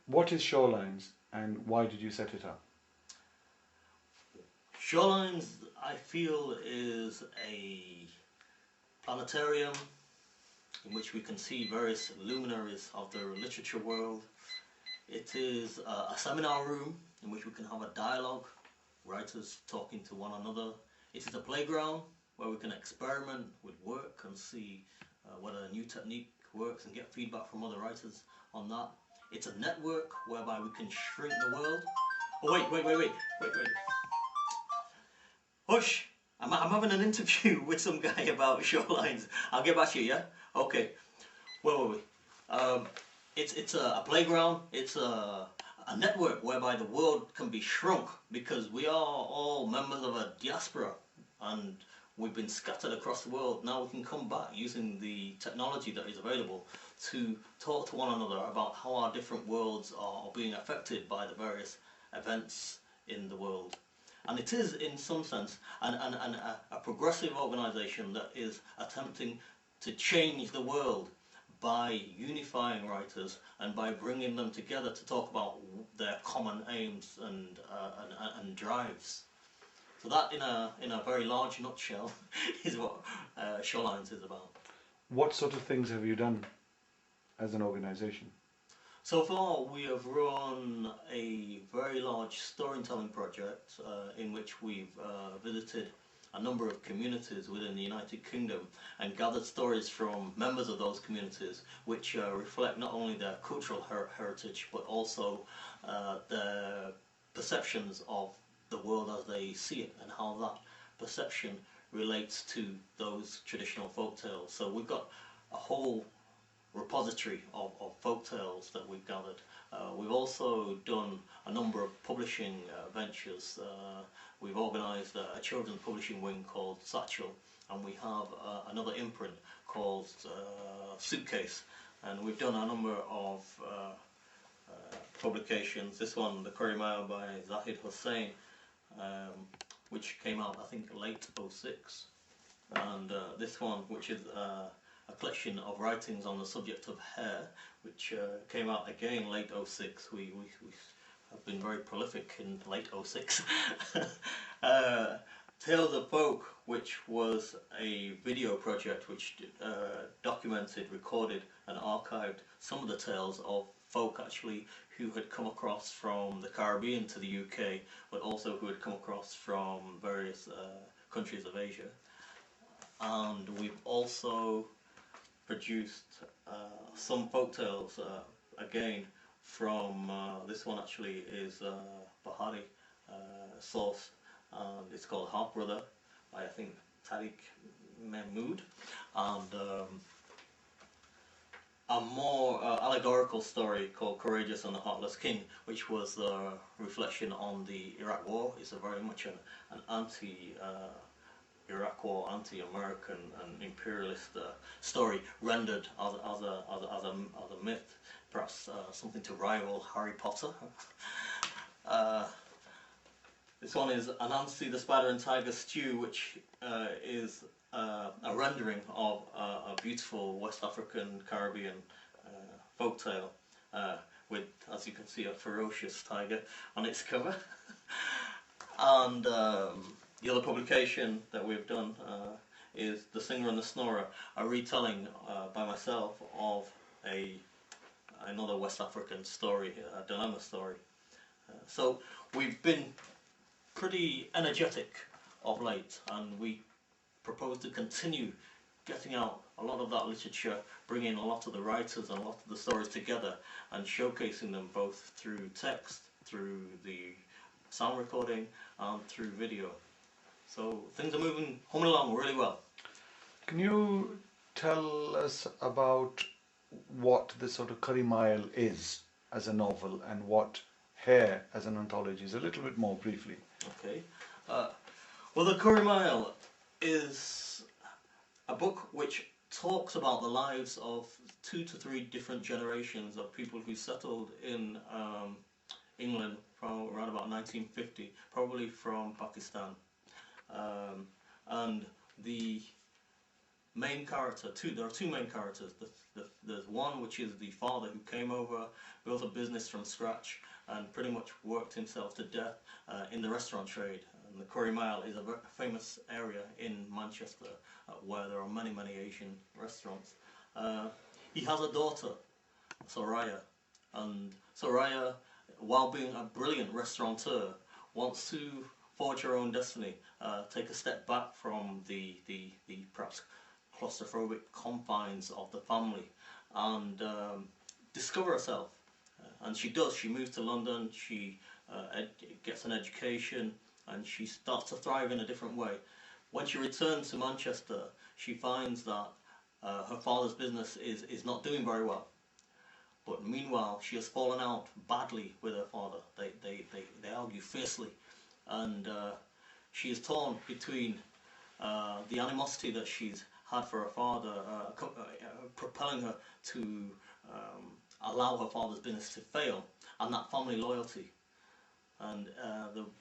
What is Shorelines and why did you set it up? Shorelines, I feel, is a planetarium in which we can see various luminaries of the literature world. It is a seminar room in which we can have a dialogue, writers talking to one another. It is a playground where we can experiment with work and see whether a new technique works and get feedback from other writers on that. It's a network whereby we can shrink the world. Oh wait. Hush! I'm having an interview with some guy about Shorelines. I'll get back to you, yeah? Okay. Where were we? It's a playground. It's a network whereby the world can be shrunk because we are all members of a diaspora and we've been scattered across the world. Now we can come back using the technology that is available to talk to one another about how our different worlds are being affected by the various events in the world. And it is, in some sense, a progressive organisation that is attempting to change the world by unifying writers and by bringing them together to talk about their common aims and drives. So that, in a very large nutshell, is what Shorelines is about. What sort of things have you done as an organisation? So far, we have run a very large storytelling project in which we've visited a number of communities within the United Kingdom and gathered stories from members of those communities which reflect not only their cultural heritage but also their perceptions of the world as they see it and how that perception relates to those traditional folk tales. So we've got a whole repository of folk tales that we've gathered. We've also done a number of publishing ventures. We've organised a children's publishing wing called Satchel, and we have another imprint called Suitcase, and we've done a number of publications. This one, The Curry Mile by Zahid Hussain, which came out I think late '06, and this one, which is a collection of writings on the subject of hair, which came out again late '06. We have been very prolific in late '06. Tales of Folk, which was a video project which documented, recorded and archived some of the tales of folk actually who had come across from the Caribbean to the UK, but also who had come across from various countries of Asia. And we've also produced some folk tales again from this one actually is Bahari source, and it's called Half Brother by I think Tariq Mahmood, and a more allegorical story called Courageous and the Heartless King, which was a reflection on the Iraq War. It's a very much an anti Iraq War, anti-American and imperialist story rendered as a myth, perhaps something to rival Harry Potter. This one is Anansi the Spider and Tiger Stew, which is a rendering of a beautiful West African Caribbean folktale with, as you can see, a ferocious tiger on its cover. And the other publication that we've done is The Singer and the Snorer, a retelling by myself of another West African story, a dilemma story. So we've been pretty energetic of late, and we propose to continue getting out a lot of that literature, bringing a lot of the writers and a lot of the stories together and showcasing them both through text, through the sound recording and through video. So things are humming along really well. Can you tell us about what the sort of Curry Mile is as a novel and what Hair as an anthology is, a little bit more briefly? Okay. Well, The Curry Mile is a book which talks about the lives of 2 to 3 different generations of people who settled in England from around about 1950, probably from Pakistan. And the main character. There are two main characters. There's one which is the father who came over, built a business from scratch, and pretty much worked himself to death in the restaurant trade. And the Curry Mile is a very famous area in Manchester where there are many Asian restaurants. He has a daughter, Soraya, and Soraya, while being a brilliant restaurateur, wants to forge her own destiny, take a step back from the perhaps claustrophobic confines of the family, and discover herself. And she does. She moves to London. She gets an education, and she starts to thrive in a different way. When she returns to Manchester, she finds that her father's business is not doing very well. But meanwhile, she has fallen out badly with her father. They argue fiercely, and she is torn between the animosity that she's had for her father, propelling her to allow her father's business to fail, and that family loyalty. And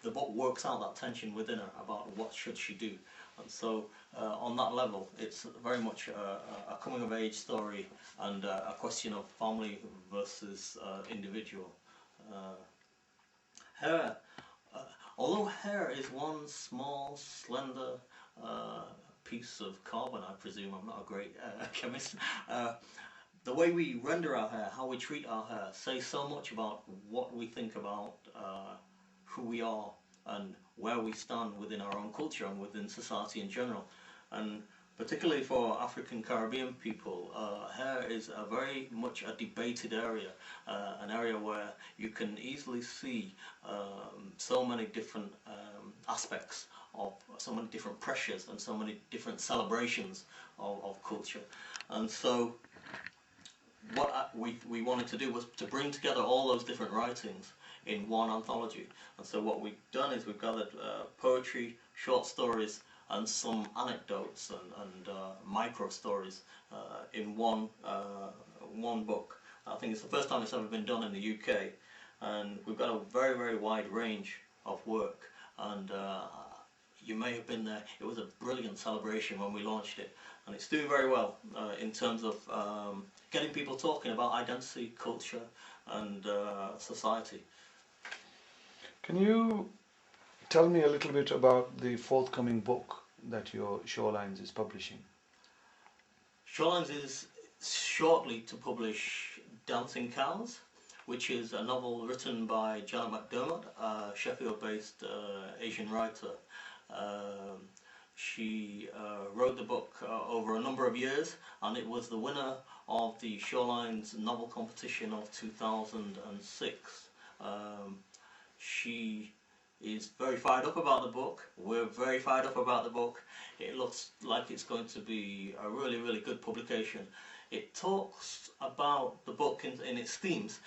the book works out that tension within her about what should she do. And so on that level, it's very much a coming of age story and a question of family versus individual. Hair. Although hair is one small, slender piece of carbon, I presume, I'm not a great chemist, the way we render our hair, how we treat our hair, says so much about what we think about who we are and where we stand within our own culture and within society in general. And particularly for African Caribbean people, hair is very much a debated area, an area where you can easily see so many different aspects of so many different pressures and so many different celebrations of culture. And so what we wanted to do was to bring together all those different writings in one anthology. And so what we've done is we've gathered poetry, short stories, and some anecdotes and micro stories in one book. I think it's the first time it's ever been done in the UK, and we've got a very wide range of work. And you may have been there. It was a brilliant celebration when we launched it, and it's doing very well in terms of getting people talking about identity, culture, and society. Can you tell me a little bit about the forthcoming book that your Shorelines is publishing? Shorelines is shortly to publish Dancing Cows, which is a novel written by Janet McDermott, a Sheffield-based Asian writer. She wrote the book over a number of years, and it was the winner of the Shorelines novel competition of 2006. She is very fired up about the book. We're very fired up about the book. It looks like it's going to be a really good publication. It talks about the book in its themes,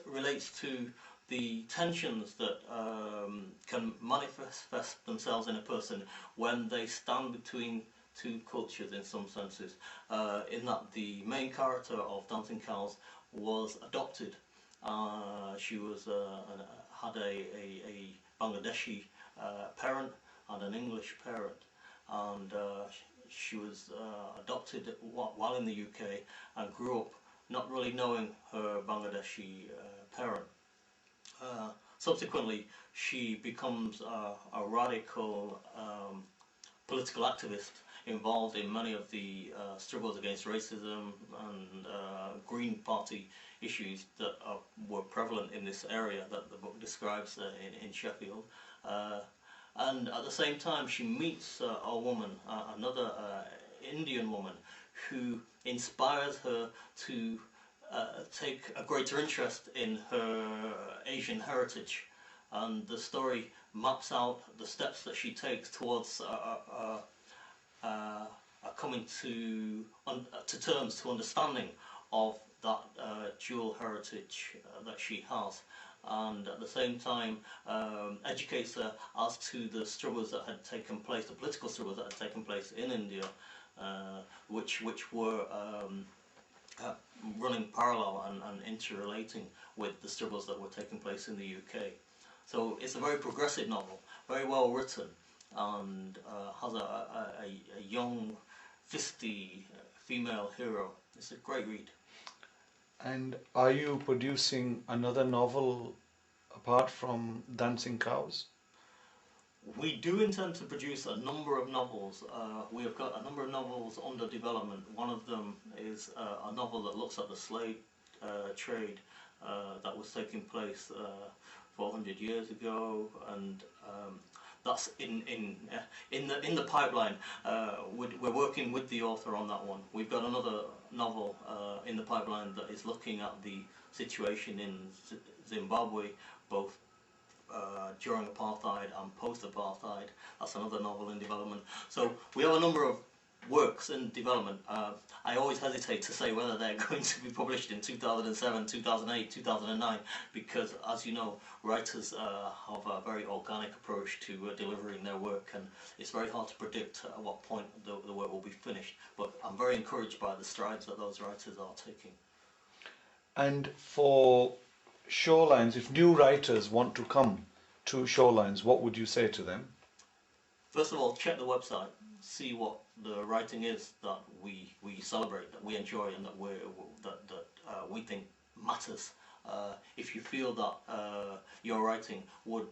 relates to the tensions that can manifest themselves in a person when they stand between two cultures in some senses, in that the main character of Dancing Cows was adopted. She was had a Bangladeshi parent and an English parent, and she was adopted while in the UK and grew up not really knowing her Bangladeshi parent. Subsequently, she becomes a radical political activist involved in many of the struggles against racism and Green Party issues that were prevalent in this area that the book describes in Sheffield. And at the same time, she meets a woman, another Indian woman, who inspires her to take a greater interest in her Asian heritage. And the story maps out the steps that she takes towards coming to terms, to understanding of that dual heritage that she has, and at the same time educates her as to the struggles that had taken place, the political struggles that had taken place in India, which were running parallel and interrelating with the struggles that were taking place in the UK. So it's a very progressive novel, very well written, and has a young fisty female hero. It's a great read. And are you producing another novel apart from Dancing Cows? We do intend to produce a number of novels. We have got a number of novels under development. One of them is a novel that looks at the slave trade that was taking place 400 years ago, and that's in the pipeline. We're working with the author on that one. We've got another novel in the pipeline that is looking at the situation in Zimbabwe, both during apartheid and post-apartheid. That's another novel in development. So we have a number of works in development. I always hesitate to say whether they're going to be published in 2007, 2008, 2009, because, as you know, writers have a very organic approach to delivering their work, and it's very hard to predict at what point the work will be finished. But I'm very encouraged by the strides that those writers are taking. And for Shorelines, if new writers want to come to Shorelines, what would you say to them? First of all, check the website, see what the writing is that we celebrate, that we enjoy, and that we think matters. If you feel that your writing would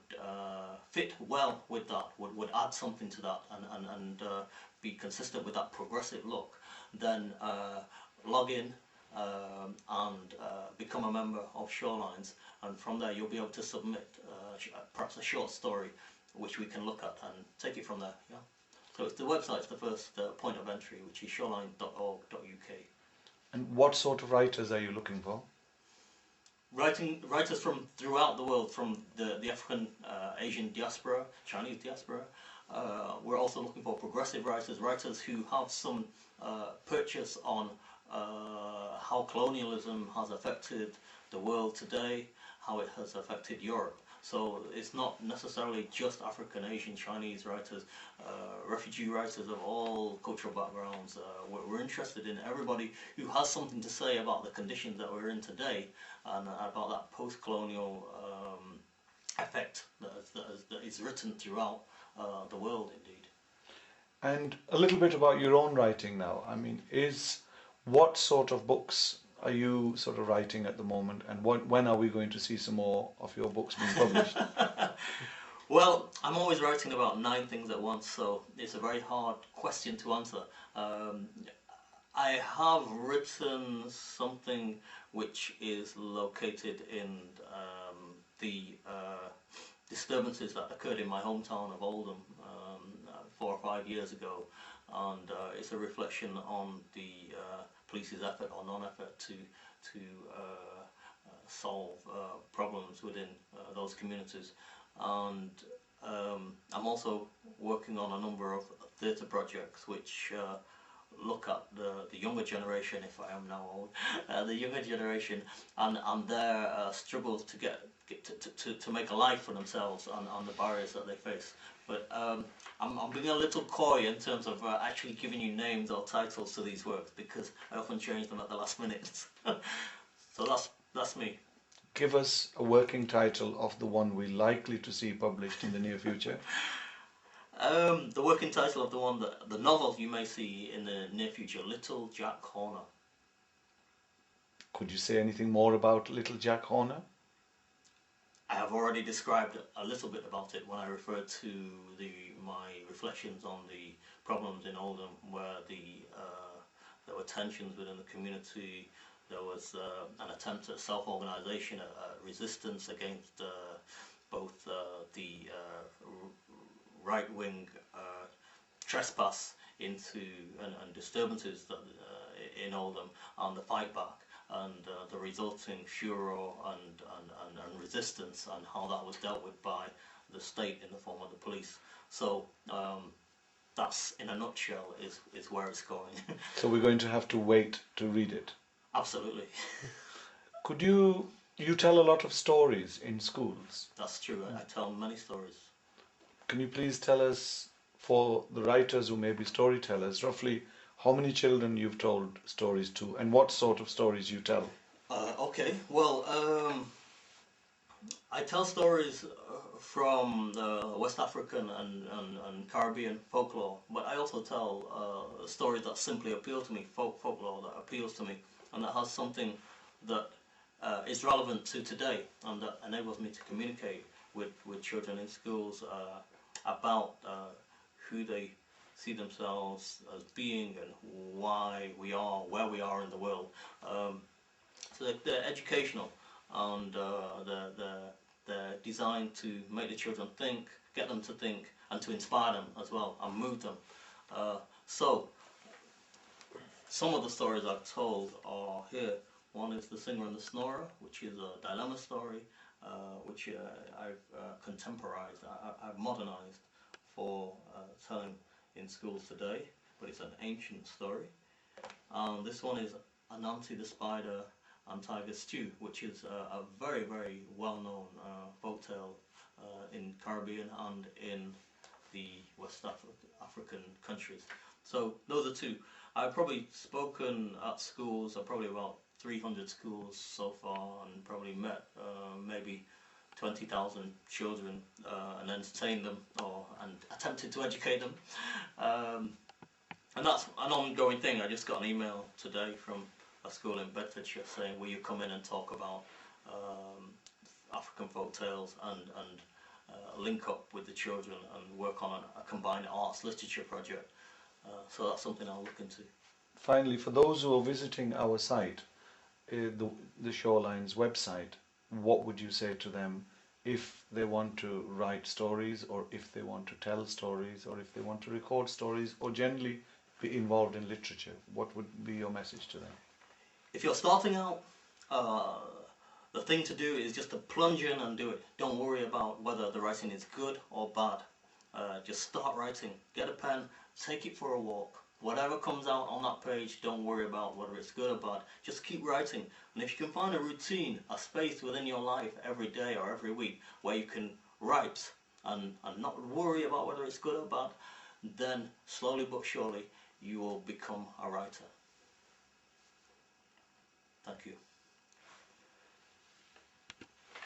fit well with that, would add something to that, and be consistent with that progressive look, then log in and become a member of Shorelines, and from there you'll be able to submit perhaps a short story which we can look at and take it from there. Yeah. So the website's the first point of entry, which is shoreline.org.uk. And what sort of writers are you looking for? Writers from throughout the world, from the African, Asian diaspora, Chinese diaspora. We're also looking for progressive writers who have some purchase on how colonialism has affected the world today, how it has affected Europe. So it's not necessarily just African, Asian, Chinese writers, refugee writers of all cultural backgrounds. We're interested in everybody who has something to say about the conditions that we're in today, and about that post-colonial effect that is written throughout the world, indeed. And a little bit about your own writing now. I mean, what sort of books are you sort of writing at the moment, and when are we going to see some more of your books being published? Well, I'm always writing about 9 things at once, so it's a very hard question to answer. I have written something which is located in the disturbances that occurred in my hometown of Oldham 4 or 5 years ago, and it's a reflection on the police's effort or non-effort to solve problems within those communities. And I'm also working on a number of theatre projects which look at the younger generation, if I am now old, the younger generation, and their struggles to to make a life for themselves, and the barriers that they face. But I'm being a little coy in terms of actually giving you names or titles to these works, because I often change them at the last minute. So that's me. Give us a working title of the one we're likely to see published in the near future. The working title of the novel you may see in the near future, Little Jack Horner. Could you say anything more about Little Jack Horner? I have already described a little bit about it when I referred to my reflections on the problems in Oldham, where there were tensions within the community. There was an attempt at self-organisation, a resistance against both the right-wing trespass into and disturbances in Oldham, and the fight back, and the resulting furor and resistance, and how that was dealt with by the state in the form of the police. So that's, in a nutshell, is where it's going. So we're going to have to wait to read it. Absolutely. Could you tell a lot of stories in schools? That's true. I tell many stories. Can you please tell us, for the writers who may be storytellers, roughly how many children you've told stories to, and what sort of stories you tell? Okay. Well, I tell stories from the West African and Caribbean folklore, but I also tell stories that simply appeal to me, folklore that appeals to me, and that has something that is relevant to today, and that enables me to communicate with children in schools about who they see themselves as being and why we are where we are in the world. So they're educational, and they're designed to make the children think, get them to think, and to inspire them as well, and move them. So some of the stories I've told are here. One is The Singer and the Snorer, which is a dilemma story, which I've contemporized, I've modernized for telling in schools today, but it's an ancient story. This one is Anansi the Spider and Tiger Stew, which is a very, very well-known folktale in Caribbean and in the West African countries. So those are two. I've probably spoken at schools, probably about 300 schools so far, and probably met maybe 20,000 children and entertained them and attempted to educate them. And that's an ongoing thing. I just got an email today from a school in Bedfordshire saying, will you come in and talk about African folk tales and link up with the children and work on a combined arts literature project. So that's something I'll look into. Finally, for those who are visiting our site, the Shorelines website, what would you say to them if they want to write stories, or if they want to tell stories, or if they want to record stories, or generally be involved in literature? What would be your message to them? If you're starting out, the thing to do is just to plunge in and do it. Don't worry about whether the writing is good or bad. Just start writing. Get a pen, take it for a walk. Whatever comes out on that page, don't worry about whether it's good or bad. Just keep writing. And if you can find a routine, a space within your life every day or every week where you can write and not worry about whether it's good or bad, then slowly but surely you will become a writer. Thank you.